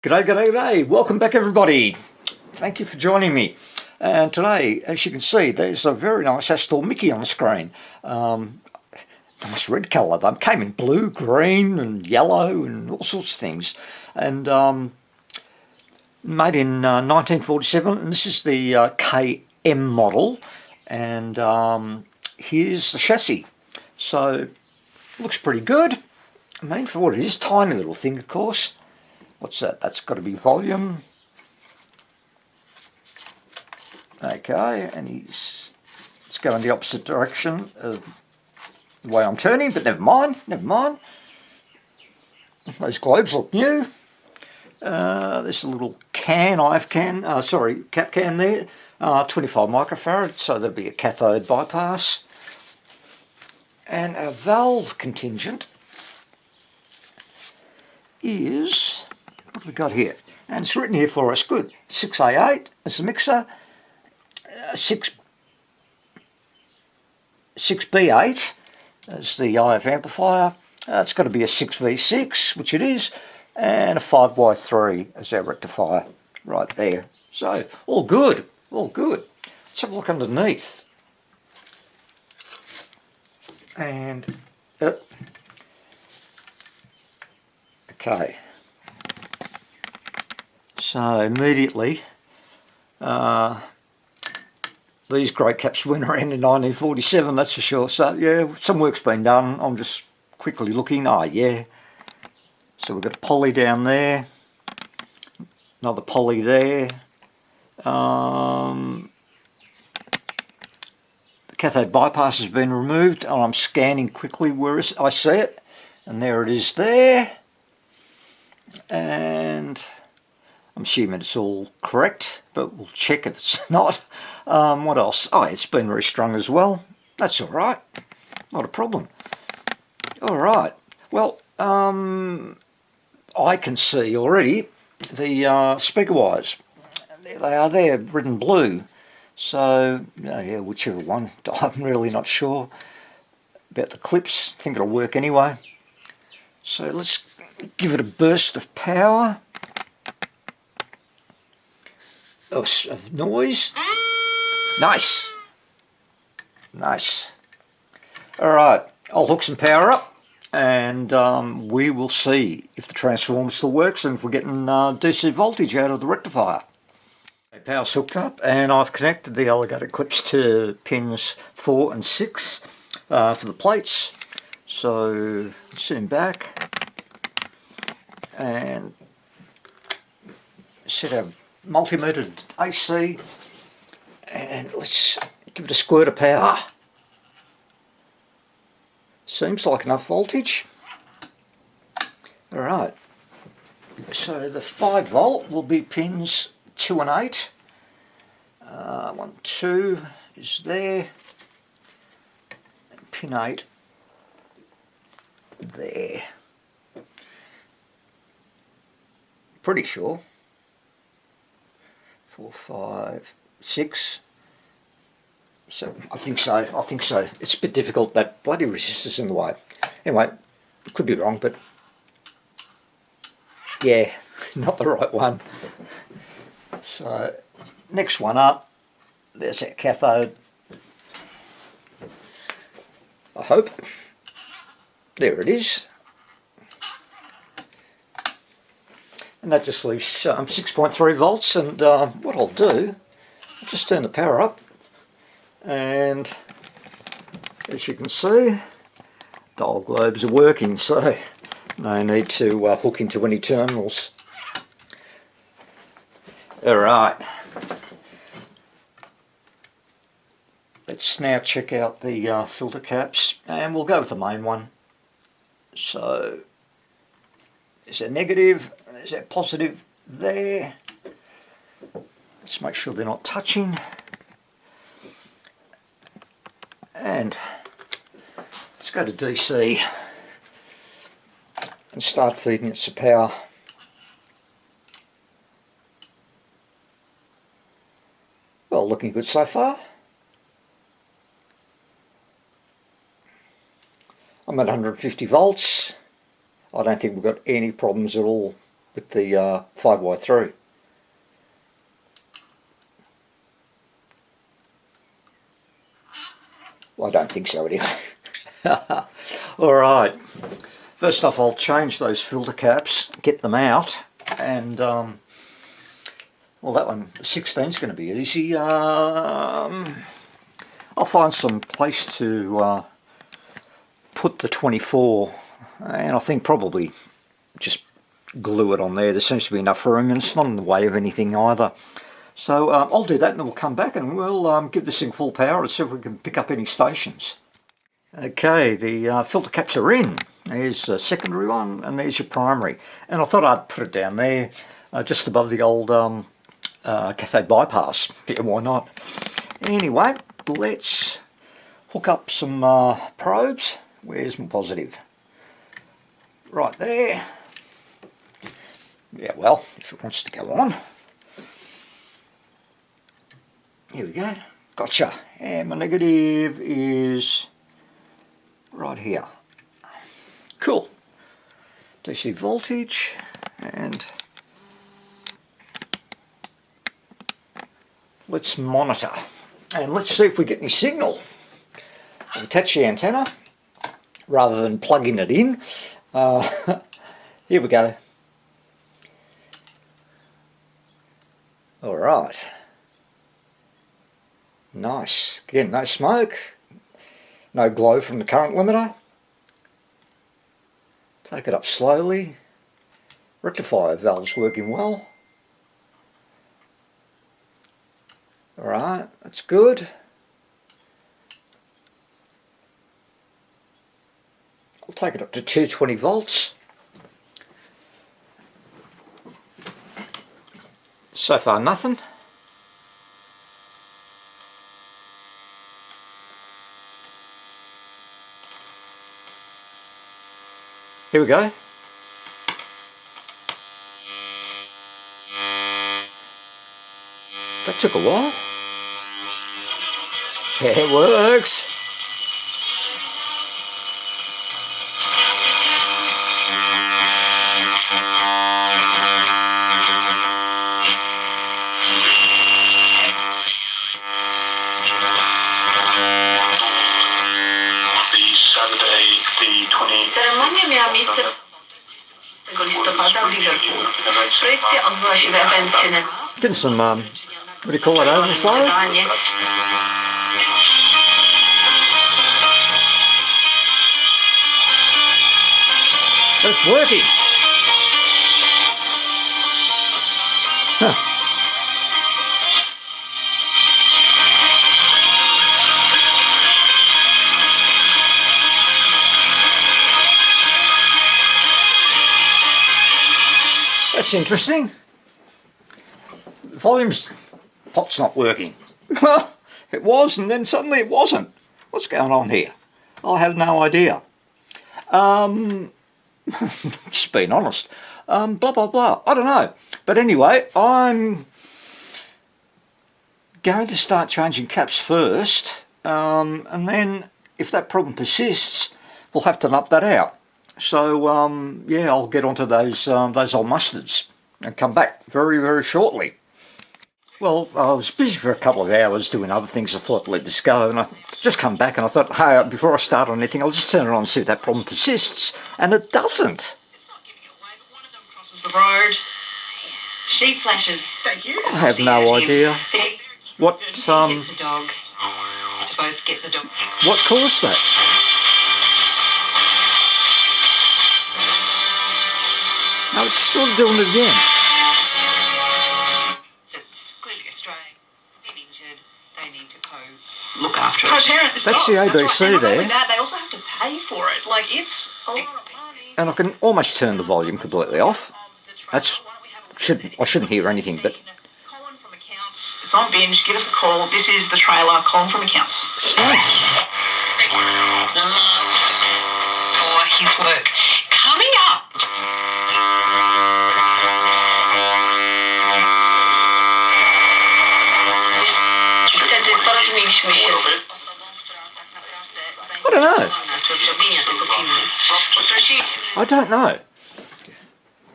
G'day, g'day, g'day. Welcome back, everybody. Thank you for joining me. And today, as you can see, there's a very nice Astor Mickey on the screen. Nice red colour. They came in blue, green and yellow and all sorts of things. And made in 1947. And this is the KM model. And here's the chassis. So, looks pretty good. I mean, for what it is, tiny little thing, of course. What's that? That's got to be volume. Okay, and it's going the opposite direction of the way I'm turning, but never mind, never mind. Those globes look new. There's a little cap can there, 25 microfarad, so there'll be a cathode bypass. And our valve contingent is, what have we got here? And it's written here for us, good. 6A8 as the mixer, 6B8 as the IF amplifier. It's got to be a 6V6, which it is, and a 5Y3 as our rectifier right there. So, all good, all good. Let's have a look underneath. And, okay. So immediately, these grey caps went around in 1947, that's for sure. So yeah, some work's been done. I'm just quickly looking. Oh yeah. So we've got a poly down there, another poly there. The cathode bypass has been removed, and I'm scanning quickly where I see it, and there it is there. And I'm assuming it's all correct, but we'll check if it's not. What else? Oh, it's been restrung as well. That's all right. Not a problem. All right. Well, I can see already the speaker wires. There they are there, red and blue. So, yeah, whichever one. I'm really not sure about the clips. I think it'll work anyway. So let's give it a burst of power. Of noise. Nice. Nice. Alright, I'll hook some power up and we will see if the transformer still works and if we're getting DC voltage out of the rectifier. Power's hooked up and I've connected the alligator clips to pins 4 and 6 for the plates. So, zoom back and set our multimeter AC and let's give it a squirt of power. Seems like enough voltage. Alright, so the 5 volt will be pins 2 and 8. 1, 2 is there, and pin 8 there. Pretty sure. 4, 5, 6. So I think so. I think so. It's a bit difficult. That bloody resistor's in the way. Anyway, could be wrong, but yeah, not the right one. So next one up. There's that cathode. I hope. There it is. And that just leaves 6.3 volts, and what I'll do, I'll just turn the power up, and as you can see, dial globes are working, so no need to hook into any terminals. Alright, let's now check out the filter caps, and we'll go with the main one. So, there's a negative, there's a positive there. Let's make sure they're not touching. And let's go to DC and start feeding it some power. Well, looking good so far. I'm at 150 volts. I don't think we've got any problems at all with the 5Y3. Well, I don't think so anyway. Alright, first off I'll change those filter caps, get them out, and well, that one, 16 is going to be easy. I'll find some place to put the 24, and I think probably just glue it on there. There seems to be enough room, and it's not in the way of anything either. So I'll do that, and then we'll come back and we'll give this thing full power and see if we can pick up any stations. Okay, the filter caps are in. There's a secondary one, and there's your primary. And I thought I'd put it down there, just above the old cathode bypass. Yeah, why not? Anyway, let's hook up some probes. Where's my positive? Right there. Yeah, well, if it wants to go on. Here we go. Gotcha. And my negative is right here. Cool. DC voltage, and let's monitor. And let's see if we get any signal. I'll attach the antenna rather than plugging it in. Here we go. Alright. Nice. Again, no smoke, no glow from the current limiter. Take it up slowly. Rectifier valve's working well. Alright, that's good. I'll take it up to 220 volts. So far nothing. Here we go. That took a while. Yeah, it works. Ceremonia miała miejsce 6 listopada w Liverpool. Projekcja odbyła się w Event Cinema. Getting some, what do you call it, overflow? It's working. Huh. That's interesting. The volume's pot's not working. It was, and then suddenly it wasn't. What's going on here? I had no idea. Just being honest. Blah, blah, blah. I don't know. But anyway, I'm going to start changing caps first, and then if that problem persists, we'll have to nut that out. So, yeah, I'll get onto those old mustards and come back very, very shortly. Well, I was busy for a couple of hours doing other things. I thought I'd let this go, and I just come back and I thought, hey, before I start on anything, I'll just turn it on and see if that problem persists. And it doesn't. It's not giving it away, but one of them crosses the road. She flashes. Thank you. I have no idea. What, Gets the dog. To both get the dog. What caused that? No, it's sort of doing it again. It's clearly astray. Been injured. They need to look after it. That's the ABC there. They also have to pay for it. Like, it's a lot of money. And I can almost turn the volume completely off. I shouldn't hear anything, but Colin from accounts. It's on binge. Give us a call. This is the trailer. Colin from accounts. strange. For his work. Coming up. I don't know. I don't know.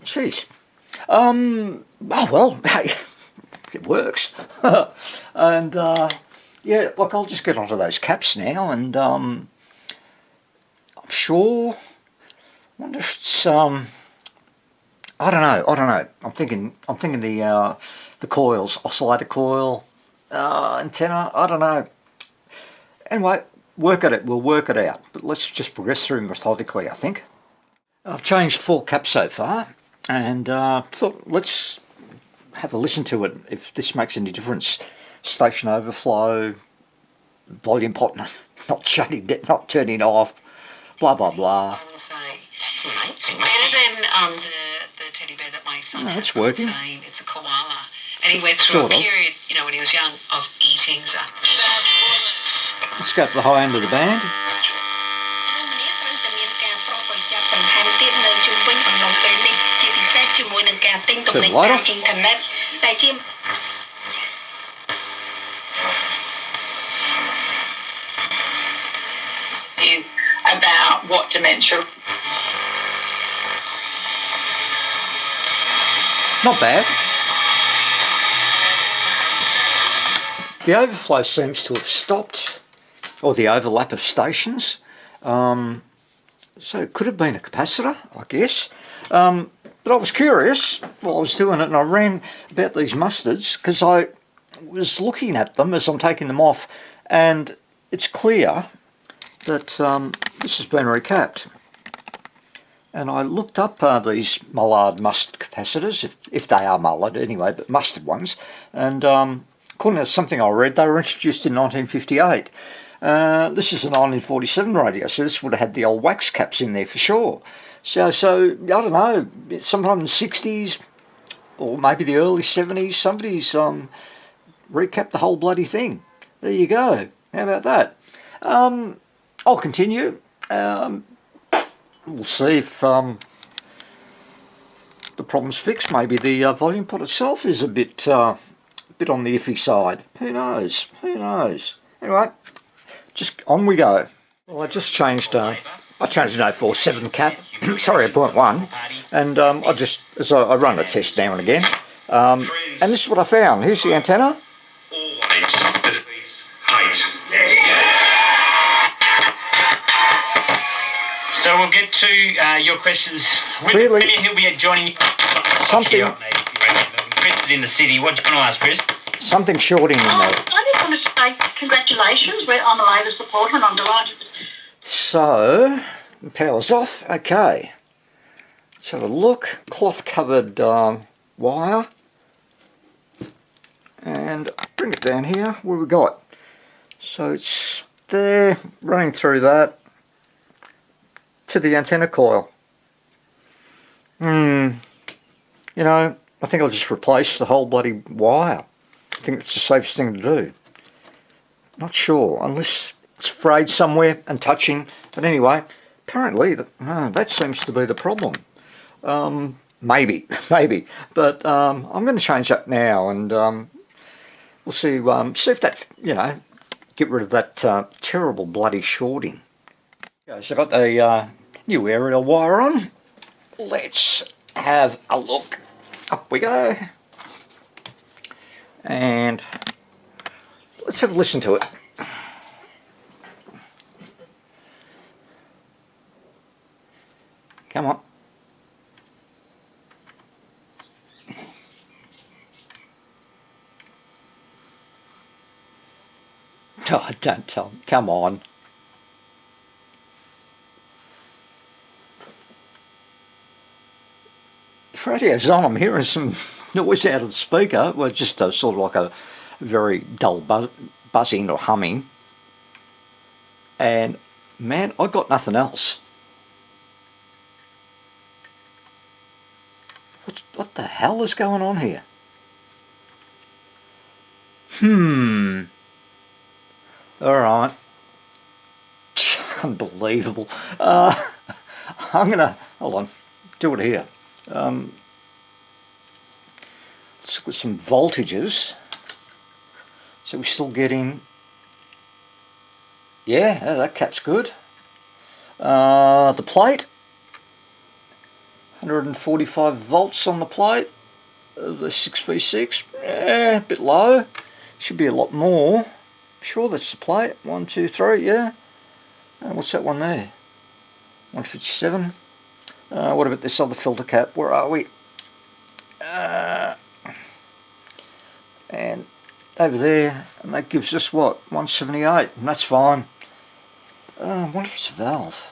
Jeez. Oh well, it works. And yeah, look, I'll just get onto those caps now, and I'm sure. I wonder if it's I don't know. I'm thinking the coils, oscillator coil, antenna. I don't know. Anyway, we'll work it out. But let's just progress through methodically, I think. I've changed 4 caps so far, and thought let's have a listen to it, if this makes any difference. Station overflow, volume pot not shutting, not turning off, blah blah blah. I will say, better than the teddy bear that my son has. It's working. Saying it's a koala. And he went through a period, when he was young, of eating stuff. Let's go to the high end of the band. Turn the light off. Is about what dementia. Not bad. The overflow seems to have stopped, or the overlap of stations. So it could have been a capacitor, I guess. But I was curious while I was doing it, and I ran about these mustards because I was looking at them as I'm taking them off, and it's clear that this has been recapped. And I looked up these Mullard mustard capacitors, if they are Mullard anyway, but mustard ones, and according to something I read, they were introduced in 1958. This is a 1947 radio, so this would have had the old wax caps in there for sure. So I don't know, sometime in the 60s, or maybe the early 70s, somebody's recapped the whole bloody thing. There you go. How about that? I'll continue. We'll see if the problem's fixed. Maybe the volume pot itself is a bit on the iffy side. Who knows? Who knows? Anyway, just on we go. Well, I just changed. I changed an 047 cap. Sorry, a 0.1, and I run a test now and again. And this is what I found. Here's the antenna. So we'll get to your questions. Clearly, he'll be joining something. Chris is in the city. What do you want to ask, Chris? Something shorting in there. I just want to say congratulations. I'm a labour supporter and I'm delighted. So, power's off. Okay. Let's have a look. Cloth covered wire. And bring it down here. What have we got? So it's there, running through that to the antenna coil. I think I'll just replace the whole bloody wire. I think it's the safest thing to do. Not sure, unless it's frayed somewhere and touching. But anyway, apparently that seems to be the problem. Maybe. But I'm going to change that now, and we'll see if that, get rid of that terrible bloody shorting. Okay, so I've got the new aerial wire on. Let's have a look. Up we go. And let's have a listen to it. Come on. Oh, don't tell me. Come on. The radio's on. I'm hearing some noise out of the speaker. Well, just sort of like a very dull buzzing or humming. And, man, I got nothing else. What the hell is going on here? Alright. Unbelievable. I'm going to, hold on, do it here. Let's look at some voltages. So we're still getting, yeah, that cap's good. The plate, 145 volts on the plate. the 6v6, a bit low. Should be a lot more. Sure, that's the plate. 1, 2, 3, yeah. What's that one there? 157. What about this other filter cap? Where are we? And over there, and that gives us what? 178, and that's fine. I wonder if it's a valve.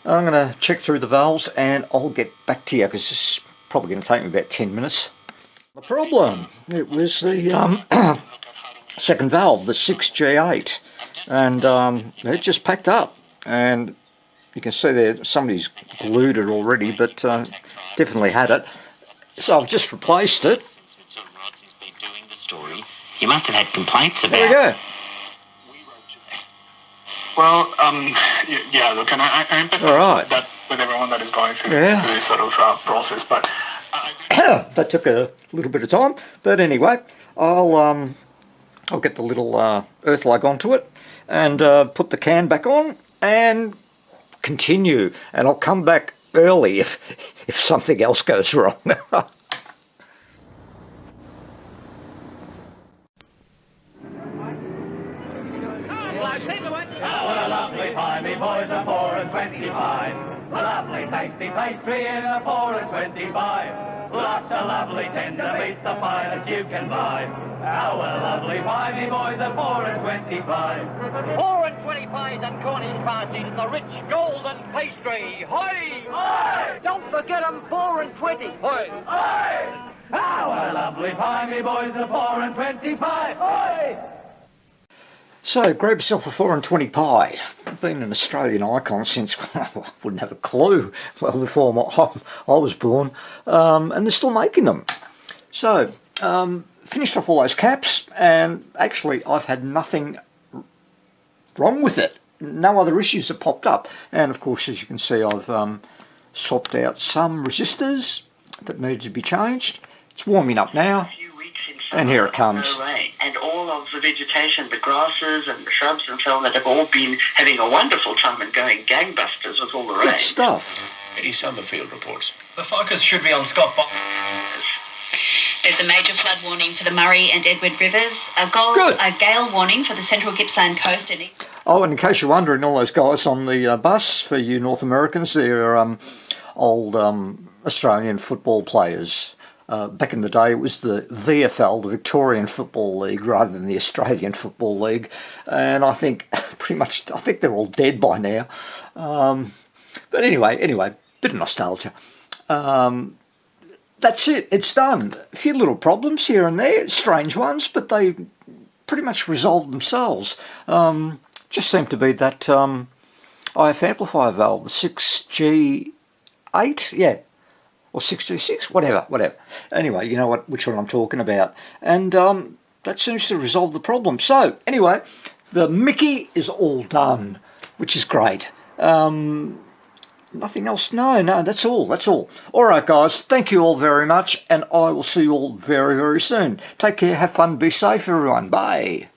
I'm going to check through the valves and I'll get back to you because this is probably going to take me about 10 minutes. The problem, it was the second valve, the 6G8, and it just packed up, and you can see there somebody's glued it already, but definitely had it. So I've just replaced it. You must have had complaints about. There we go. Well, yeah, look, and I empathize with that with everyone that is going through this sort of process, but that took a little bit of time. But anyway, I'll get the little earth lug onto it and put the can back on and continue. And I'll come back early if something else goes wrong. What a lovely pie, me boys, a 4 and 25. A lovely tasty pastry in a 4 and 25. Lots of lovely tender meat, the finest you can buy. Our lovely pie, me boys, a 4 and 25. 4 and 25 and Cornish parties, the rich golden pastry. Hoy! Aye! Don't forget 'em, 4 and 20. Hoy! Aye! Our lovely pie, me boys, a 4 and 25. Aye! So, grab yourself a 4 and 20 pie. I've been an Australian icon since, I wouldn't have a clue, well before I was born, and they're still making them. So, finished off all those caps, and actually I've had nothing wrong with it. No other issues have popped up. And of course, as you can see, I've swapped out some resistors that needed to be changed. It's warming up now. And here it comes. And all of the vegetation, the grasses and the shrubs and so on, that have all been having a wonderful time and going gangbusters with all the rain. Good stuff. Eddie Summerfield reports. The focus should be on Scott Box. There's a major flood warning for the Murray and Edward rivers, a gale warning for the central Gippsland coast and east. Oh, and in case you're wondering, all those guys on the bus, for you North Americans, they're old Australian football players. Back in the day, it was the VFL, the Victorian Football League, rather than the Australian Football League. And I think I think they're all dead by now. But anyway, bit of nostalgia. That's it. It's done. A few little problems here and there, strange ones, but they pretty much resolved themselves. Just seemed to be that IF amplifier valve, the 6G8, yeah. Or 626, whatever. Anyway, you know which one I'm talking about. And that seems to resolve the problem. So, anyway, the Mickey is all done, which is great. Nothing else? No, that's all. All right, guys, thank you all very much, and I will see you all very, very soon. Take care, have fun, be safe, everyone. Bye.